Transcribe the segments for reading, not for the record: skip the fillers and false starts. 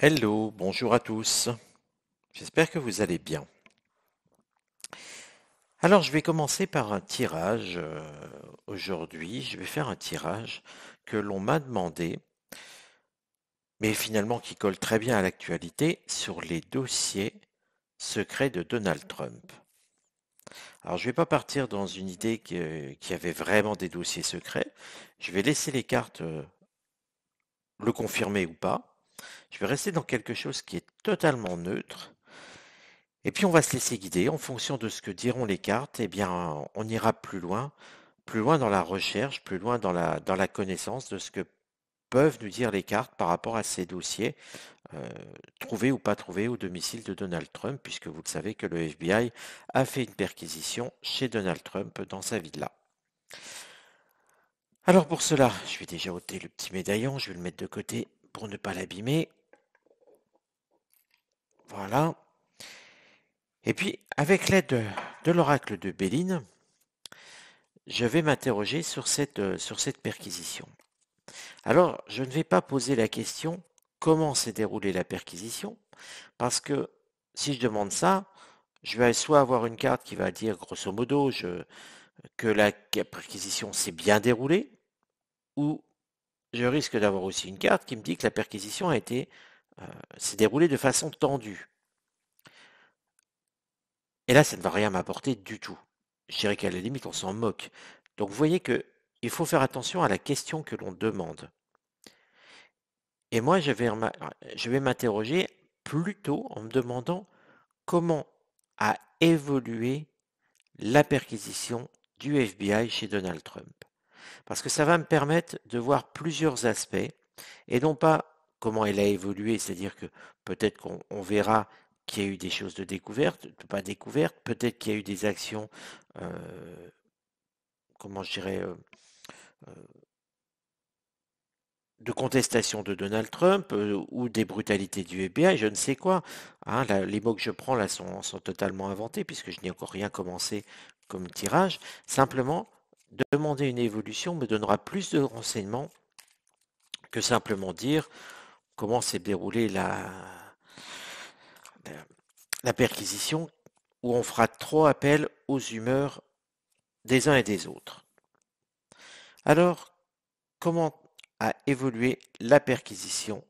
Hello, bonjour à tous. J'espère que vous allez bien. Alors, je vais commencer par un tirage aujourd'hui. Je vais faire un tirage que l'on m'a demandé, mais finalement qui colle très bien à l'actualité, sur les dossiers secrets de Donald Trump. Alors, je ne vais pas partir dans une idée qu'il y avait vraiment des dossiers secrets. Je vais laisser les cartes le confirmer ou pas. Je vais rester dans quelque chose qui est totalement neutre. Et puis on va se laisser guider en fonction de ce que diront les cartes. Eh bien, on ira plus loin dans la recherche, plus loin dans la connaissance de ce que peuvent nous dire les cartes par rapport à ces dossiers, euh, trouvés ou pas trouvés au domicile de Donald Trump, puisque vous le savez que le FBI a fait une perquisition chez Donald Trump dans sa villa. Alors pour cela, je vais déjà ôter le petit médaillon, je vais le mettre de côté pour ne pas l'abîmer. Voilà. Et puis, avec l'aide de l'oracle de Béline, je vais m'interroger sur cette perquisition. Alors, je ne vais pas poser la question comment s'est déroulée la perquisition, parce que si je demande ça, je vais soit avoir une carte qui va dire grosso modo que la perquisition s'est bien déroulée, ou je risque d'avoir aussi une carte qui me dit que la perquisition s'est déroulée de façon tendue. Et là, ça ne va rien m'apporter du tout. Je dirais qu'à la limite, on s'en moque. Donc, vous voyez que il faut faire attention à la question que l'on demande. Et moi, je vais m'interroger plutôt en me demandant comment a évolué la perquisition du FBI chez Donald Trump. Parce que ça va me permettre de voir plusieurs aspects et non pas comment elle a évolué, c'est-à-dire que peut-être qu'on verra qu'il y a eu des choses de découverte, de pas découvertes, peut-être qu'il y a eu des actions, euh, comment je dirais, euh, de contestation de Donald Trump ou des brutalités du FBI, je ne sais quoi. Hein, là, les mots que je prends là sont totalement inventés puisque je n'ai encore rien commencé comme tirage. Simplement, demander une évolution me donnera plus de renseignements que simplement dire comment s'est déroulée la perquisition où on fera trop appel aux humeurs des uns et des autres. Alors, comment a évolué la perquisition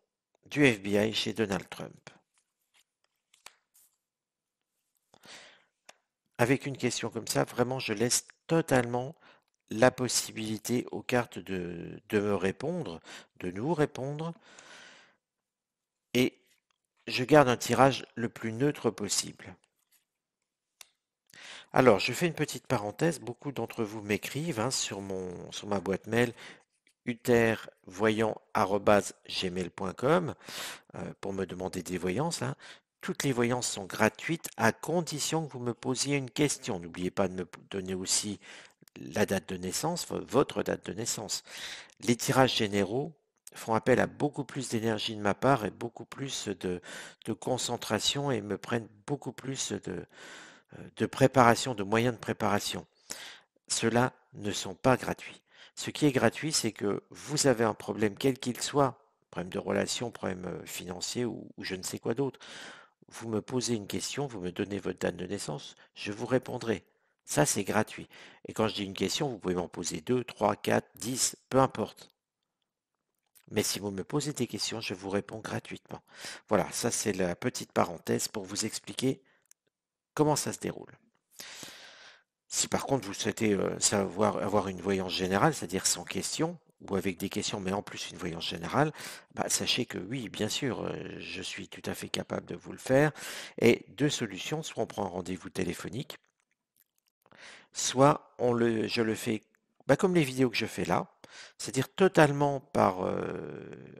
du FBI chez Donald Trump? Avec une question comme ça, vraiment, je laisse totalement la possibilité aux cartes de me répondre, de nous répondre, et je garde un tirage le plus neutre possible. Alors, je fais une petite parenthèse. Beaucoup d'entre vous m'écrivent hein, sur ma boîte mail uthervoyant@gmail.com pour me demander des voyances. Hein. Toutes les voyances sont gratuites à condition que vous me posiez une question. N'oubliez pas de me donner aussi la date de naissance, votre date de naissance. Les tirages généraux font appel à beaucoup plus d'énergie de ma part et beaucoup plus de concentration et me prennent beaucoup plus de préparation, de moyens de préparation. Ceux-là ne sont pas gratuits. Ce qui est gratuit, c'est que vous avez un problème quel qu'il soit, problème de relation, problème financier ou je ne sais quoi d'autre. Vous me posez une question, vous me donnez votre date de naissance, je vous répondrai. Ça, c'est gratuit. Et quand je dis une question, vous pouvez m'en poser 2, 3, 4, 10, peu importe. Mais si vous me posez des questions, je vous réponds gratuitement. Voilà, ça c'est la petite parenthèse pour vous expliquer comment ça se déroule. Si par contre vous souhaitez avoir une voyance générale, c'est-à-dire sans question, ou avec des questions, mais en plus une voyance générale, bah, sachez que oui, bien sûr, je suis tout à fait capable de vous le faire. Et deux solutions, soit on prend un rendez-vous téléphonique, soit je le fais bah, comme les vidéos que je fais là, c'est-à-dire totalement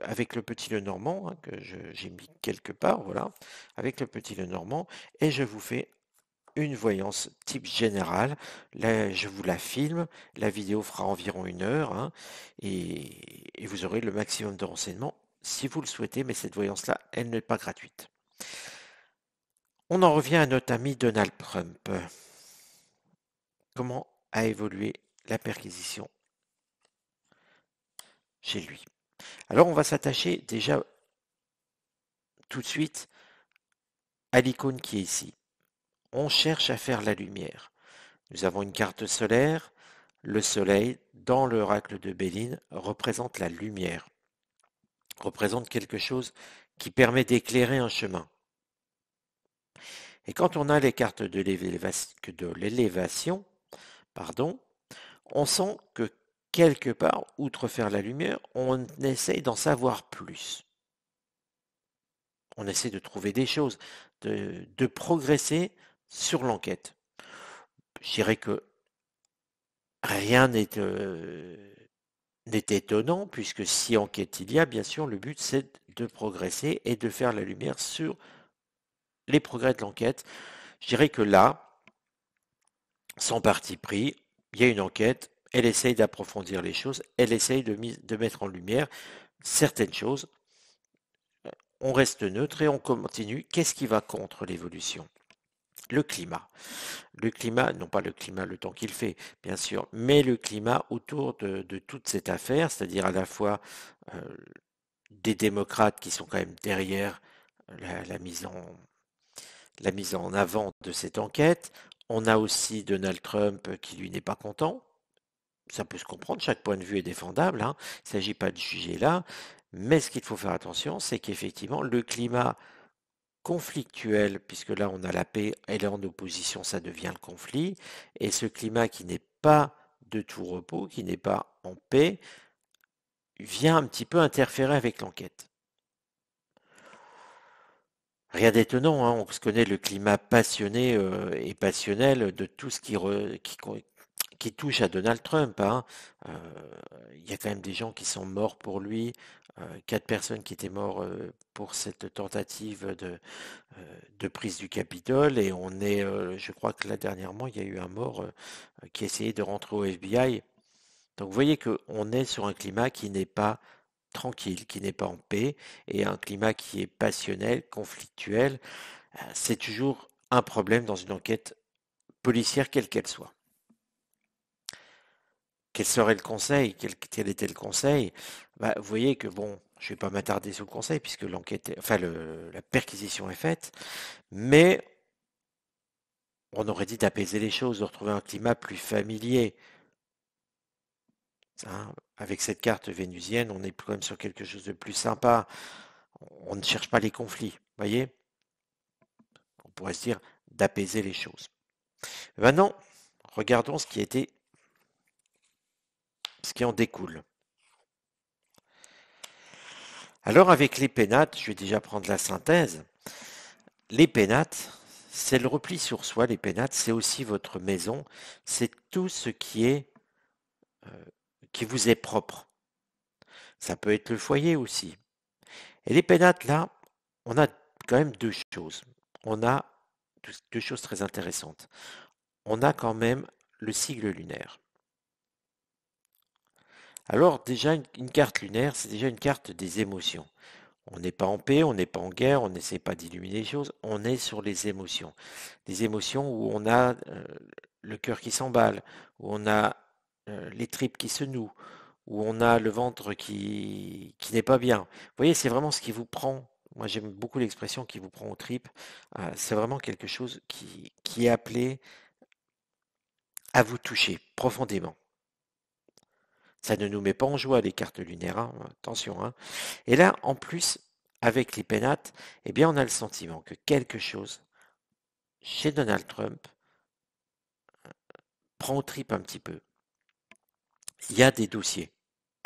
avec le petit Lenormand, hein, que j'ai mis quelque part, voilà, avec le petit Lenormand, et je vous fais une voyance type générale. Là, je vous la filme, la vidéo fera environ 1 heure, hein, et vous aurez le maximum de renseignements si vous le souhaitez, mais cette voyance-là, elle n'est pas gratuite. On en revient à notre ami Donald Trump. Comment a évolué la perquisition chez lui? Alors, on va s'attacher déjà tout de suite à l'icône qui est ici. On cherche à faire la lumière. Nous avons une carte solaire. Le soleil, dans l'oracle de Béline, représente la lumière, représente quelque chose qui permet d'éclairer un chemin. Et quand on a les cartes de l'élévation, on sent que quelque part, outre faire la lumière, on essaye d'en savoir plus. On essaie de trouver des choses, de progresser sur l'enquête. Je dirais que rien n'est étonnant, puisque si enquête il y a, bien sûr, le but c'est de progresser et de faire la lumière sur les progrès de l'enquête. Je dirais que là, sans parti pris, il y a une enquête, elle essaye d'approfondir les choses, elle essaye de mettre en lumière certaines choses. On reste neutre et on continue. Qu'est-ce qui va contre l'évolution? Le climat. Le climat, non pas le climat, le temps qu'il fait, bien sûr, mais le climat autour de toute cette affaire, c'est-à-dire à la fois euh, des démocrates qui sont quand même derrière la mise en avant de cette enquête. On a aussi Donald Trump qui lui n'est pas content. Ça peut se comprendre, chaque point de vue est défendable, hein. Il ne s'agit pas de juger là, mais ce qu'il faut faire attention, c'est qu'effectivement, le climat conflictuel, puisque là on a la paix, elle est en opposition, ça devient le conflit, et ce climat qui n'est pas de tout repos, qui n'est pas en paix, vient un petit peu interférer avec l'enquête. Rien d'étonnant, hein, on se connaît le climat passionné et passionnel de tout ce qui touche à Donald Trump, hein. Euh, il y a quand même des gens qui sont morts pour lui, 4 personnes qui étaient mortes pour cette tentative de prise du Capitole, et je crois que là dernièrement, il y a eu un mort qui essayait de rentrer au FBI. Donc vous voyez qu'on est sur un climat qui n'est pas tranquille, qui n'est pas en paix, et un climat qui est passionnel, conflictuel. C'est toujours un problème dans une enquête policière, quelle qu'elle soit. Quel serait le conseil? Quel était le conseil? Bah, vous voyez que bon, je ne vais pas m'attarder sur le conseil puisque la perquisition est faite, mais on aurait dit d'apaiser les choses, de retrouver un climat plus familier. Hein. Avec cette carte vénusienne, on est quand même sur quelque chose de plus sympa. On ne cherche pas les conflits, voyez? On pourrait se dire d'apaiser les choses. Maintenant, regardons ce qui en découle. Alors avec les pénates, je vais déjà prendre la synthèse. Les pénates, c'est le repli sur soi. Les pénates, c'est aussi votre maison. C'est tout ce qui vous est propre. Ça peut être le foyer aussi. Et les pénates, là, on a quand même deux choses. On a deux choses très intéressantes. On a quand même le sigle lunaire. Alors déjà, une carte lunaire, c'est déjà une carte des émotions. On n'est pas en paix, on n'est pas en guerre, on n'essaie pas d'illuminer les choses, on est sur les émotions. Les émotions où on a le cœur qui s'emballe, où on a les tripes qui se nouent, où on a le ventre qui n'est pas bien. Vous voyez, c'est vraiment ce qui vous prend. Moi, j'aime beaucoup l'expression qui vous prend aux tripes. C'est vraiment quelque chose qui est appelé à vous toucher profondément. Ça ne nous met pas en joie les cartes lunaires, hein, attention, hein. Et là, en plus, avec les pénates, eh bien, on a le sentiment que quelque chose chez Donald Trump prend aux tripes un petit peu. Il y a des dossiers,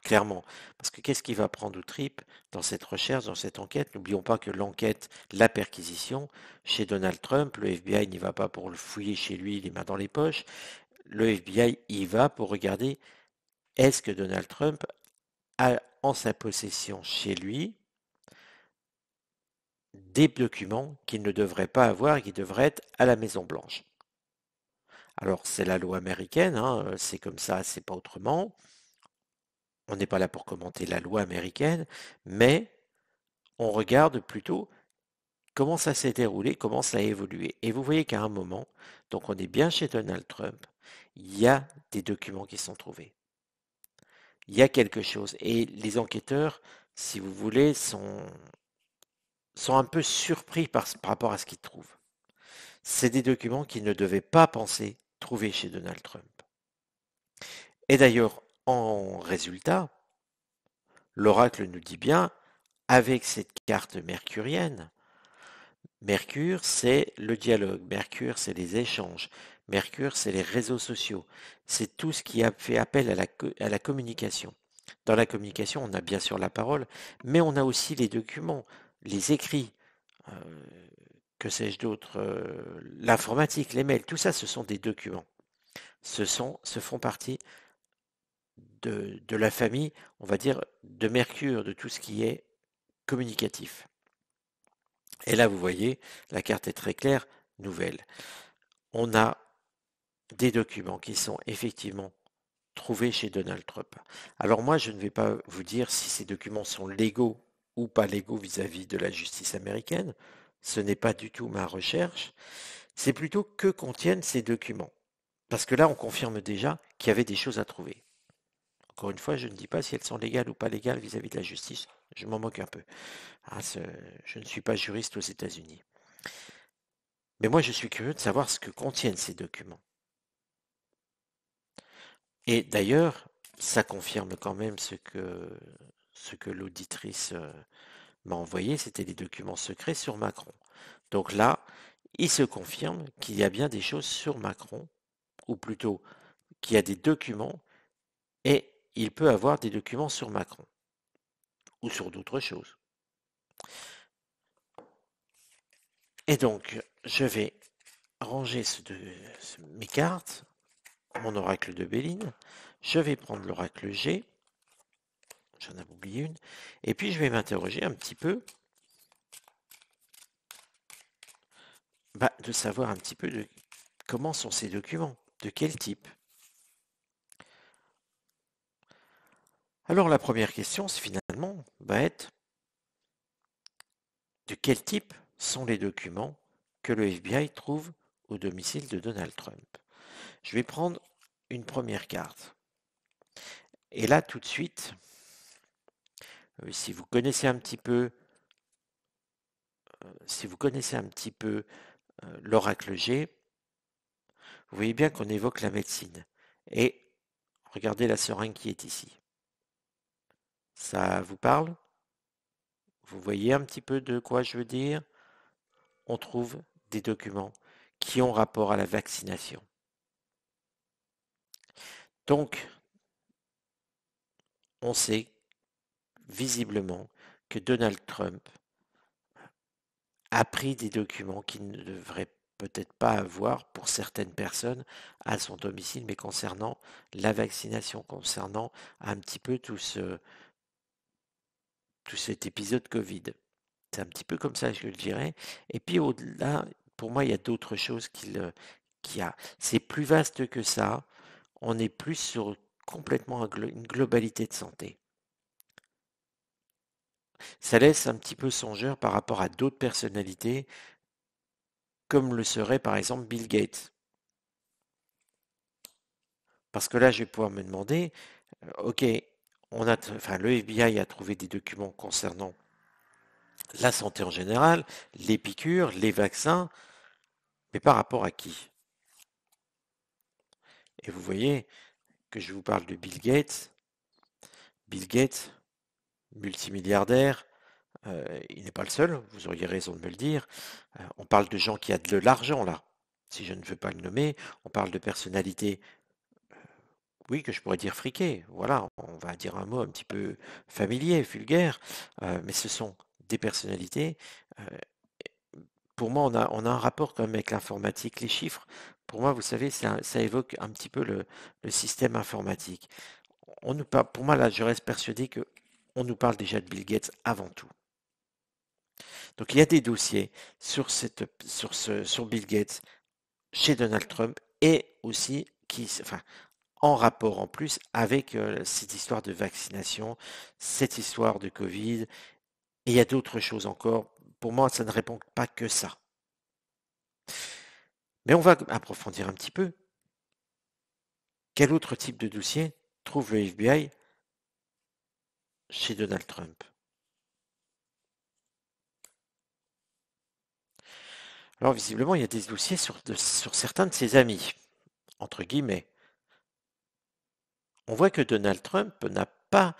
clairement. Parce que qu'est-ce qui va prendre aux tripes dans cette recherche, dans cette enquête? N'oublions pas que l'enquête, la perquisition, chez Donald Trump, le FBI n'y va pas pour le fouiller chez lui les mains dans les poches. Le FBI y va pour regarder est-ce que Donald Trump a en sa possession chez lui des documents qu'il ne devrait pas avoir et qui devraient être à la Maison Blanche. Alors c'est la loi américaine, hein, c'est comme ça, c'est pas autrement. On n'est pas là pour commenter la loi américaine, mais on regarde plutôt comment ça s'est déroulé, comment ça a évolué. Et vous voyez qu'à un moment, donc on est bien chez Donald Trump, il y a des documents qui sont trouvés. Il y a quelque chose. Et les enquêteurs, si vous voulez, sont un peu surpris par rapport à ce qu'ils trouvent. C'est des documents qu'ils ne devaient pas penser trouver chez Donald Trump. Et d'ailleurs, en résultat, l'oracle nous dit bien, avec cette carte mercurienne, Mercure, c'est le dialogue, Mercure, c'est les échanges, Mercure, c'est les réseaux sociaux, c'est tout ce qui a fait appel à la communication. Dans la communication, on a bien sûr la parole, mais on a aussi les documents, les écrits, euh, que sais-je d'autre, l'informatique, les mails, tout ça, ce sont des documents. Ce font partie de la famille, on va dire, de Mercure, de tout ce qui est communicatif. Et là, vous voyez, la carte est très claire, nouvelle. On a des documents qui sont effectivement trouvés chez Donald Trump. Alors moi, je ne vais pas vous dire si ces documents sont légaux ou pas légaux vis-à-vis de la justice américaine. Ce n'est pas du tout ma recherche. C'est plutôt que contiennent ces documents. Parce que là, on confirme déjà qu'il y avait des choses à trouver. Encore une fois, je ne dis pas si elles sont légales ou pas légales vis-à-vis de la justice. Je m'en moque un peu. Ah, je ne suis pas juriste aux États-Unis. Mais moi, je suis curieux de savoir ce que contiennent ces documents. Et d'ailleurs, ça confirme quand même ce que l'auditrice m'a envoyé, c'était des documents secrets sur Macron. Donc là, il se confirme qu'il y a bien des choses sur Macron, ou plutôt qu'il y a des documents, et il peut avoir des documents sur Macron, ou sur d'autres choses. Et donc, je vais ranger mes cartes, mon oracle de Béline, je vais prendre l'oracle G, j'en ai oublié une, et puis je vais m'interroger un petit peu, de savoir un petit peu de comment sont ces documents, de quel type. Alors la première question, finalement, va être de quel type sont les documents que le FBI trouve au domicile de Donald Trump. Je vais prendre une première carte. Et là, tout de suite, si vous connaissez un petit peu, l'oracle G, vous voyez bien qu'on évoque la médecine. Et regardez la seringue qui est ici. Ça vous parle? Vous voyez un petit peu de quoi je veux dire? On trouve des documents qui ont rapport à la vaccination. Donc, on sait visiblement que Donald Trump a pris des documents qu'il ne devrait peut-être pas avoir pour certaines personnes à son domicile, mais concernant la vaccination, concernant un petit peu tout cet épisode Covid. C'est un petit peu comme ça, je le dirais. Et puis au-delà, pour moi, il y a d'autres choses qu'il y a. C'est plus vaste que ça. On est plus sur complètement une globalité de santé. Ça laisse un petit peu songeur par rapport à d'autres personnalités, comme le serait par exemple Bill Gates. Parce que là, je vais pouvoir me demander, ok, le FBI a trouvé des documents concernant la santé en général, les piqûres, les vaccins, mais par rapport à qui? Et vous voyez que je vous parle de Bill Gates. Bill Gates, multimilliardaire, il n'est pas le seul, vous auriez raison de me le dire. On parle de gens qui ont de l'argent là, si je ne veux pas le nommer. On parle de personnalités, oui, que je pourrais dire friquées. Voilà, on va dire un mot un petit peu familier, vulgaire, mais ce sont des personnalités. euh, pour moi, on a un rapport quand même avec l'informatique, les chiffres. Pour moi, vous savez, ça évoque un petit peu le système informatique. On nous parle, pour moi, là, je reste persuadé que on nous parle déjà de Bill Gates avant tout. Donc il y a des dossiers sur Bill Gates chez Donald Trump et aussi en rapport en plus avec cette histoire de vaccination, cette histoire de Covid. Et il y a d'autres choses encore. Pour moi, ça ne répond pas que ça. Mais on va approfondir un petit peu. Quel autre type de dossier trouve le FBI chez Donald Trump? Alors visiblement, il y a des dossiers sur certains de ses amis, entre guillemets. On voit que Donald Trump n'a pas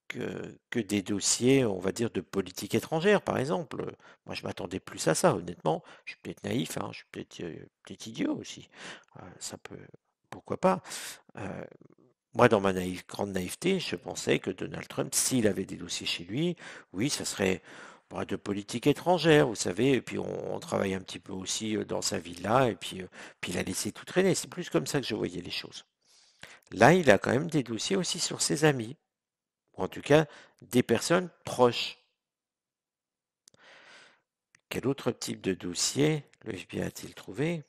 que des dossiers, on va dire, de politique étrangère, par exemple. Moi, je m'attendais plus à ça, honnêtement. Je suis peut-être naïf, hein, je suis peut-être idiot aussi. Ça peut, pourquoi pas. Euh, Moi, dans ma grande naïveté, je pensais que Donald Trump, s'il avait des dossiers chez lui, oui, ça serait de politique étrangère, vous savez, et puis on travaille un petit peu aussi dans sa villa, et puis il a laissé tout traîner. C'est plus comme ça que je voyais les choses. Là, il a quand même des dossiers aussi sur ses amis, ou en tout cas des personnes proches. Quel autre type de dossier le FBI a-t-il trouvé?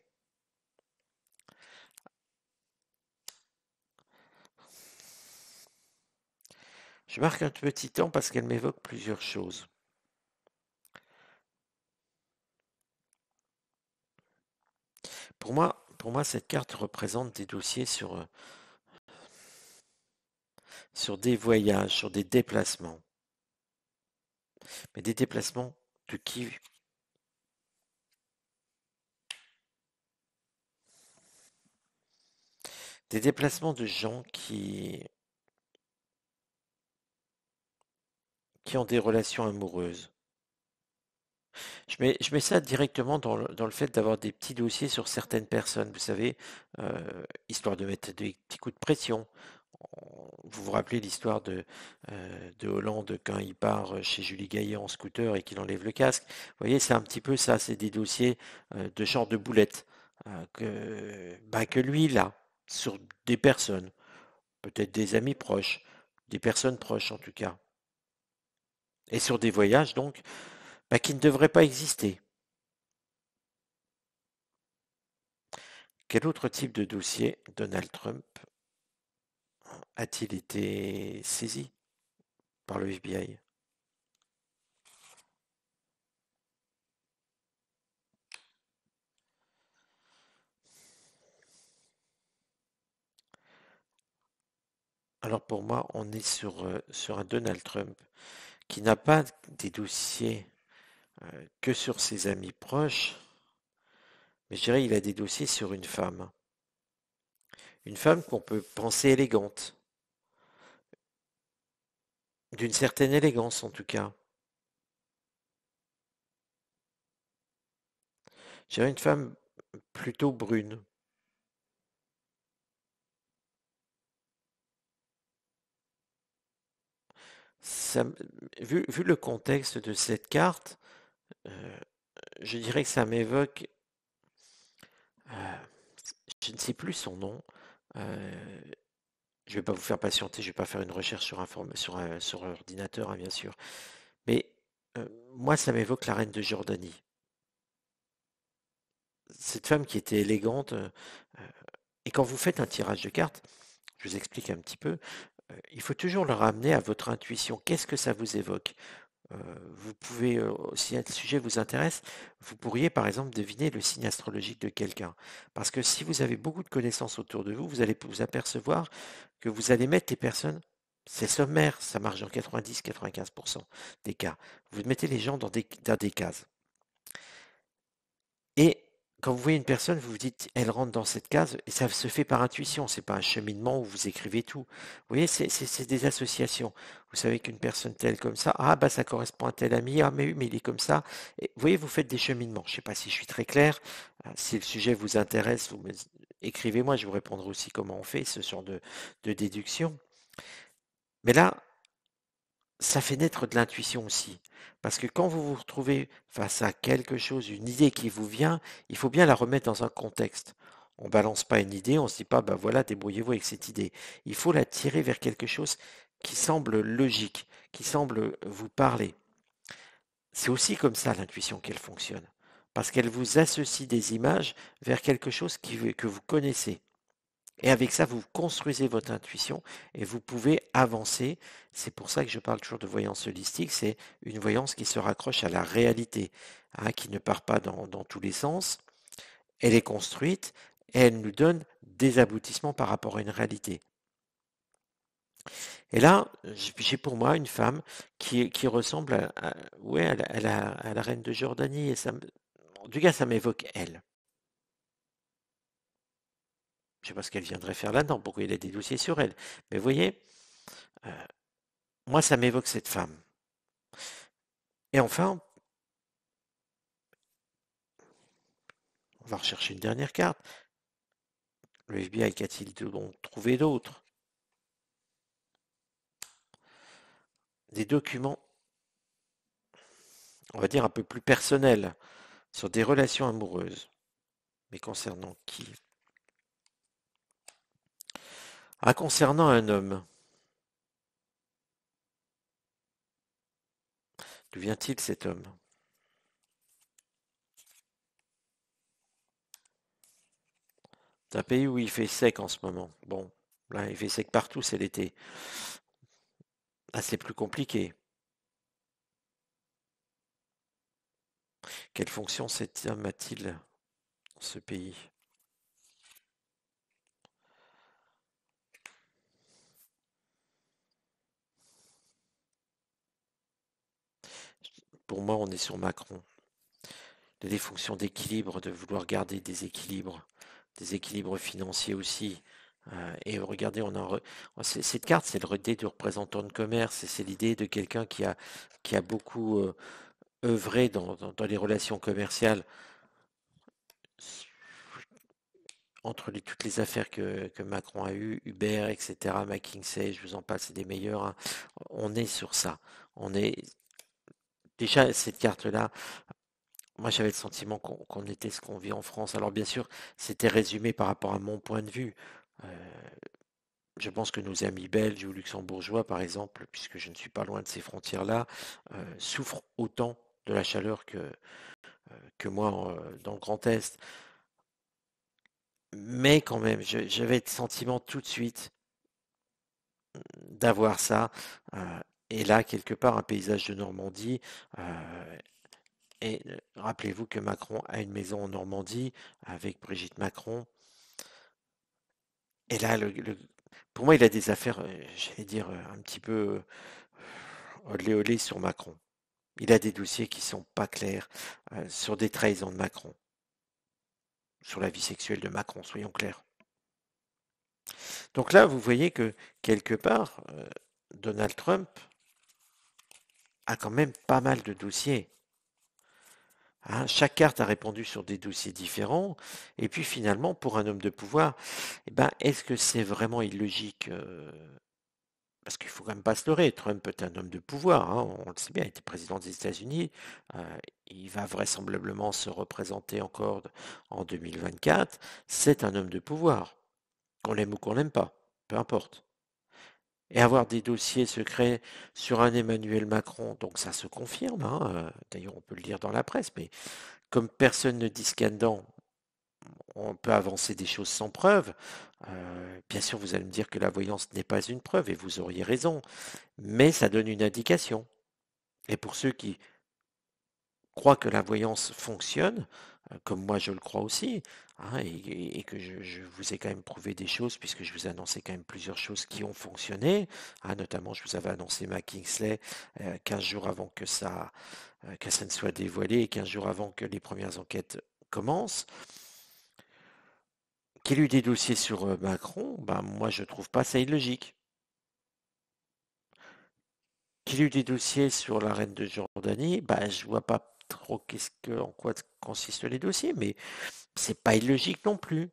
Je marque un petit temps parce qu'elle m'évoque plusieurs choses. Pour moi, cette carte représente des dossiers sur des voyages, sur des déplacements. Mais des déplacements de qui? Des déplacements de gens qui ont des relations amoureuses. Je mets ça directement dans le fait d'avoir des petits dossiers sur certaines personnes, vous savez, histoire de mettre des petits coups de pression. Vous vous rappelez l'histoire de Hollande quand il part chez Julie Gaillet en scooter et qu'il enlève le casque. Vous voyez, c'est un petit peu ça, c'est des dossiers de genre de boulettes que lui, il a, sur des personnes, peut-être des amis proches, des personnes proches en tout cas, et sur des voyages donc qui ne devraient pas exister. Quel autre type de dossier Donald Trump a-t-il été saisi par le FBI? Alors pour moi, on est sur un Donald Trump qui n'a pas des dossiers que sur ses amis proches, mais je dirais qu'il a des dossiers sur une femme. Une femme qu'on peut penser élégante, d'une certaine élégance en tout cas. Je dirais une femme plutôt brune. Ça, vu le contexte de cette carte, euh, je dirais que ça m'évoque, euh, je ne sais plus son nom. euh, je ne vais pas vous faire patienter, je ne vais pas faire une recherche sur ordinateur, hein, bien sûr. Mais euh, moi, ça m'évoque la reine de Jordanie. Cette femme qui était élégante. Et quand vous faites un tirage de cartes, je vous explique un petit peu, il faut toujours le ramener à votre intuition. Qu'est-ce que ça vous évoque? Vous pouvez, si un sujet vous intéresse, vous pourriez par exemple deviner le signe astrologique de quelqu'un. Parce que si vous avez beaucoup de connaissances autour de vous, vous allez vous apercevoir que vous allez mettre les personnes, c'est sommaire, ça marche dans 90-95% des cas. Vous mettez les gens dans des cases. Et quand vous voyez une personne, vous vous dites, elle rentre dans cette case, et ça se fait par intuition, c'est pas un cheminement où vous écrivez tout. Vous voyez, c'est des associations. Vous savez qu'une personne telle comme ça, ah bah ça correspond à tel ami, ah mais oui, mais il est comme ça. Et vous voyez, vous faites des cheminements. Je sais pas si je suis très clair. Si le sujet vous intéresse, écrivez-moi, je vous répondrai aussi comment on fait ce genre de déduction. Mais là, ça fait naître de l'intuition aussi. Parce que quand vous vous retrouvez face à quelque chose, une idée qui vous vient, il faut bien la remettre dans un contexte. On balance pas une idée, on se dit pas, bah voilà, débrouillez-vous avec cette idée. Il faut la tirer vers quelque chose qui semble logique, qui semble vous parler. C'est aussi comme ça l'intuition qu'elle fonctionne. Parce qu'elle vous associe des images vers quelque chose que vous connaissez. Et avec ça, vous construisez votre intuition et vous pouvez avancer. C'est pour ça que je parle toujours de voyance holistique. C'est une voyance qui se raccroche à la réalité, hein, qui ne part pas dans tous les sens. Elle est construite et elle nous donne des aboutissements par rapport à une réalité. Et là, j'ai pour moi une femme qui ressemble ouais, à la reine de Jordanie. Et ça, En tout cas, ça m'évoque elle. Je ne sais pas ce qu'elle viendrait faire là-dedans, pourquoi il a des dossiers sur elle. Mais vous voyez, euh, moi, ça m'évoque cette femme. Et enfin, on va rechercher une dernière carte. Le FBI qu'a-t-il donc trouvé d'autres? Des documents, on va dire un peu plus personnels, sur des relations amoureuses. Mais concernant qui? Ah, concernant un homme. D'où vient-il cet homme? C'est un pays où il fait sec en ce moment. Bon, là, il fait sec partout, c'est l'été. Là, c'est plus compliqué. Quelle fonction cet homme a-t-il dans ce pays? Pour moi, on est sur Macron. Il a des fonctions d'équilibre, de vouloir garder des équilibres financiers aussi. Et regardez, cette carte, c'est le dé du représentant de commerce, et c'est l'idée de quelqu'un qui a beaucoup œuvré dans les relations commerciales entre toutes les affaires que Macron a eues, Uber, etc., McKinsey, je vous en passe, c'est des meilleurs, hein. On est sur ça. On est déjà cette carte-là. Moi, j'avais le sentiment qu'on était ce qu'on vit en France. Alors, bien sûr, c'était résumé par rapport à mon point de vue. Euh, je pense que nos amis belges ou luxembourgeois, par exemple, puisque je ne suis pas loin de ces frontières-là, souffrent autant de la chaleur que moi dans le Grand Est. Mais quand même, j'avais le sentiment tout de suite d'avoir ça. euh, et là, quelque part, un paysage de Normandie. Et rappelez-vous que Macron a une maison en Normandie avec Brigitte Macron. Et là, pour moi, il a des affaires, j'allais dire, un petit peu olé olé sur Macron. Il a des dossiers qui sont pas clairs sur des trahisons de Macron, sur la vie sexuelle de Macron, soyons clairs. Donc là, vous voyez que quelque part, Donald Trump a quand même pas mal de dossiers. Hein. Chaque carte a répondu sur des dossiers différents. Et puis finalement, pour un homme de pouvoir, eh ben, est-ce que c'est vraiment illogique parce qu'il faut quand même pas se leurrer, Trump est un homme de pouvoir, hein, on le sait bien, il était président des États-Unis, il va vraisemblablement se représenter encore en 2024, c'est un homme de pouvoir, qu'on l'aime ou qu'on l'aime pas, peu importe. Et avoir des dossiers secrets sur un Emmanuel Macron, donc ça se confirme, hein, d'ailleurs on peut le lire dans la presse, mais comme personne ne dit scandant, on peut avancer des choses sans preuve. Bien sûr, vous allez me dire que la voyance n'est pas une preuve, et vous auriez raison, mais ça donne une indication. Et pour ceux qui croient que la voyance fonctionne, comme moi je le crois aussi, hein, et que je vous ai quand même prouvé des choses, puisque je vous ai annoncé quand même plusieurs choses qui ont fonctionné, hein, notamment je vous avais annoncé ma Kingsley 15 jours avant que ça ne soit dévoilé, et 15 jours avant que les premières enquêtes commencent. Qu'il y ait eu des dossiers sur Macron, ben moi je trouve pas ça illogique. Qu'il y ait eu des dossiers sur la reine de Jordanie, ben je vois pas trop en quoi consistent les dossiers, mais c'est pas illogique non plus.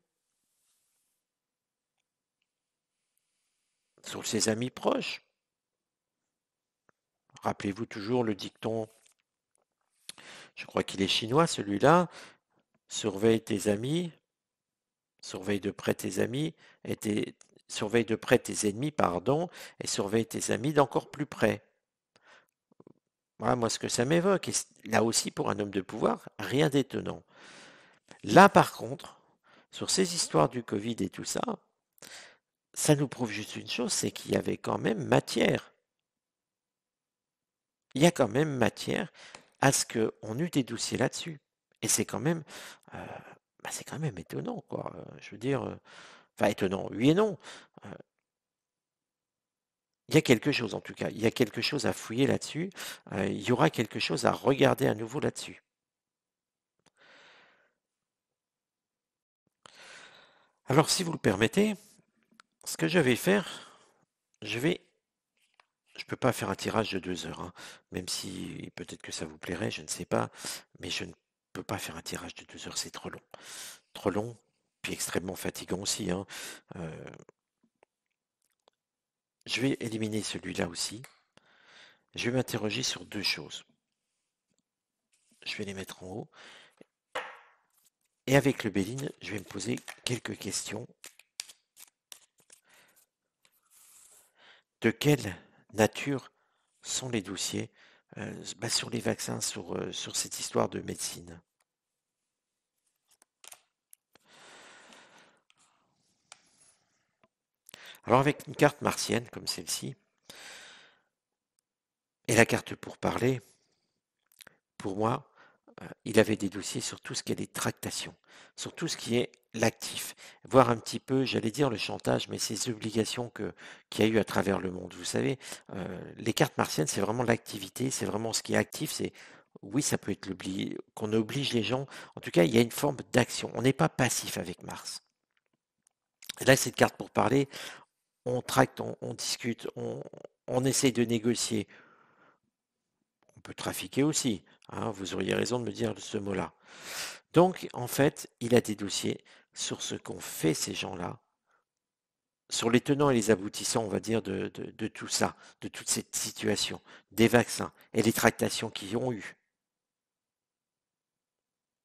Sur ses amis proches. Rappelez-vous toujours le dicton, je crois qu'il est chinois celui-là, surveille tes amis, surveille de près tes amis, surveille de près tes ennemis, pardon, et surveille tes amis d'encore plus près. Voilà, moi, ce que ça m'évoque, et là aussi, pour un homme de pouvoir, rien d'étonnant. Là, par contre, sur ces histoires du Covid et tout ça, ça nous prouve juste une chose, c'est qu'il y avait quand même matière. Il y a quand même matière à ce qu'on eût des dossiers là-dessus. Et euh, c'est quand même étonnant, quoi. Je veux dire, enfin étonnant, oui et non. Euh, il y a quelque chose en tout cas, il y a quelque chose à fouiller là-dessus. Il y aura quelque chose à regarder à nouveau là-dessus. Alors, si vous le permettez, ce que je vais faire, je peux pas faire un tirage de 2 heures, hein, même si peut-être que ça vous plairait, je ne sais pas, mais je ne peux pas faire un tirage de 2 heures, c'est trop long. Trop long, puis extrêmement fatigant aussi, hein. Euh, je vais éliminer celui-là aussi. Je vais m'interroger sur deux choses. Je vais les mettre en haut. Et avec le Béline, je vais me poser quelques questions. De quelle nature sont les dossiers sur les vaccins, sur cette histoire de médecine? Alors avec une carte martienne comme celle-ci, et la carte pour parler, pour moi, il avait des dossiers sur tout ce qui est des tractations, sur tout ce qui est l'actif, voir un petit peu, j'allais dire le chantage, mais ces obligations qu'il y a eu à travers le monde. Vous savez, les cartes martiennes, c'est vraiment l'activité, c'est vraiment ce qui est actif, c'est oui, ça peut être qu'on oblige les gens. En tout cas, il y a une forme d'action. On n'est pas passif avec Mars. Et là, cette carte pour parler, on tracte, on discute, on essaye de négocier. On peut trafiquer aussi, hein, vous auriez raison de me dire ce mot-là. Donc, en fait, il a des dossiers sur ce qu'ont fait ces gens-là, sur les tenants et les aboutissants, on va dire, de tout ça, de toute cette situation, des vaccins et les tractations qui ont eu,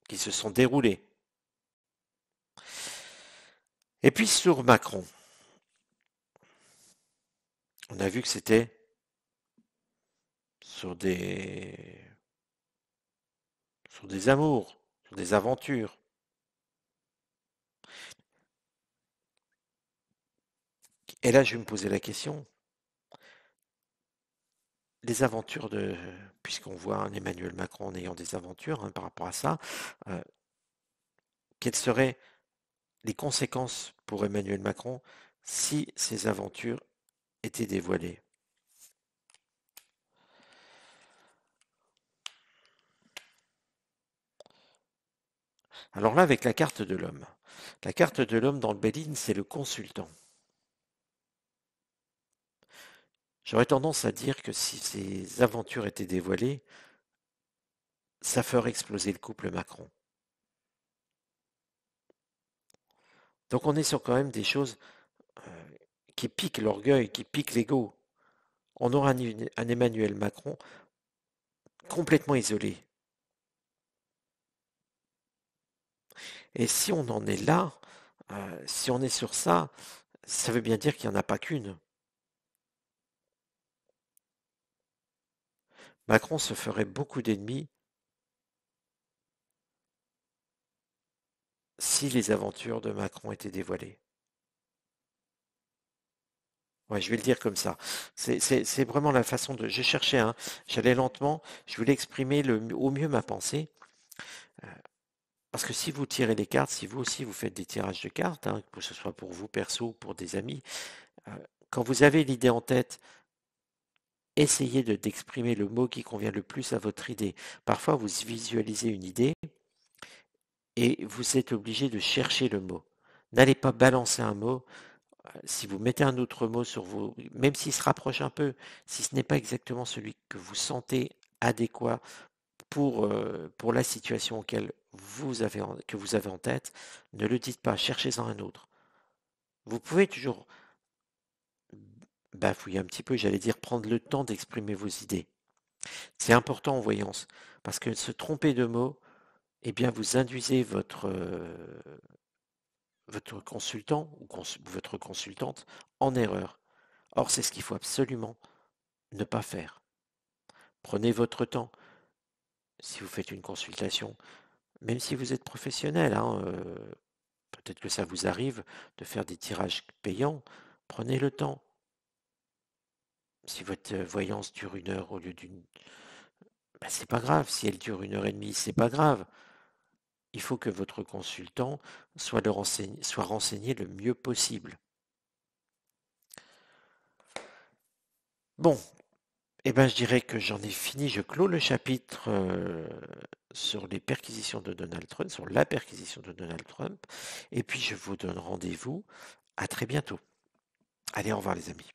qui se sont déroulées. Et puis sur Macron, on a vu que c'était sur des amours, sur des aventures. Et là, je vais me poser la question, les aventures puisqu'on voit un Emmanuel Macron en ayant des aventures, hein, par rapport à ça, euh, quelles seraient les conséquences pour Emmanuel Macron si ces aventures étaient dévoilées? Alors là, avec la carte de l'homme. La carte de l'homme dans le Béline, c'est le consultant. J'aurais tendance à dire que si ces aventures étaient dévoilées, ça ferait exploser le couple Macron. Donc on est sur quand même des choses qui piquent l'orgueil, qui piquent l'ego. On aura un Emmanuel Macron complètement isolé. Et si on en est là, si on est sur ça, ça veut bien dire qu'il n'y en a pas qu'une. Macron se ferait beaucoup d'ennemis si les aventures de Macron étaient dévoilées. Ouais, je vais le dire comme ça. C'est vraiment la façon de. Je cherchais, hein, j'allais lentement, je voulais exprimer au mieux ma pensée. euh, Parce que si vous tirez les cartes, si vous aussi vous faites des tirages de cartes, hein, que ce soit pour vous perso ou pour des amis, euh, quand vous avez l'idée en tête, essayez d'exprimer le mot qui convient le plus à votre idée. Parfois, vous visualisez une idée et vous êtes obligé de chercher le mot. N'allez pas balancer un mot. Si vous mettez un autre mot sur vos, même s'il se rapproche un peu, si ce n'est pas exactement celui que vous sentez adéquat pour la situation auquel que vous avez en tête, ne le dites pas, cherchez-en un autre. Vous pouvez toujours bafouiller un petit peu, j'allais dire prendre le temps d'exprimer vos idées. C'est important en voyance, parce que se tromper de mots, eh bien vous induisez votre consultant ou votre consultante en erreur. Or, c'est ce qu'il faut absolument ne pas faire. Prenez votre temps. Si vous faites une consultation, même si vous êtes professionnel, hein, peut-être que ça vous arrive de faire des tirages payants, prenez le temps. Si votre voyance dure 1 heure au lieu d'une... Ben, c'est pas grave. Si elle dure 1 heure et demie, c'est pas grave. Il faut que votre consultant soit renseigné le mieux possible. Bon, eh ben, je dirais que j'en ai fini. Je clôt le chapitre sur les perquisitions de Donald Trump, sur la perquisition de Donald Trump. Et puis je vous donne rendez-vous à très bientôt. Allez, au revoir les amis.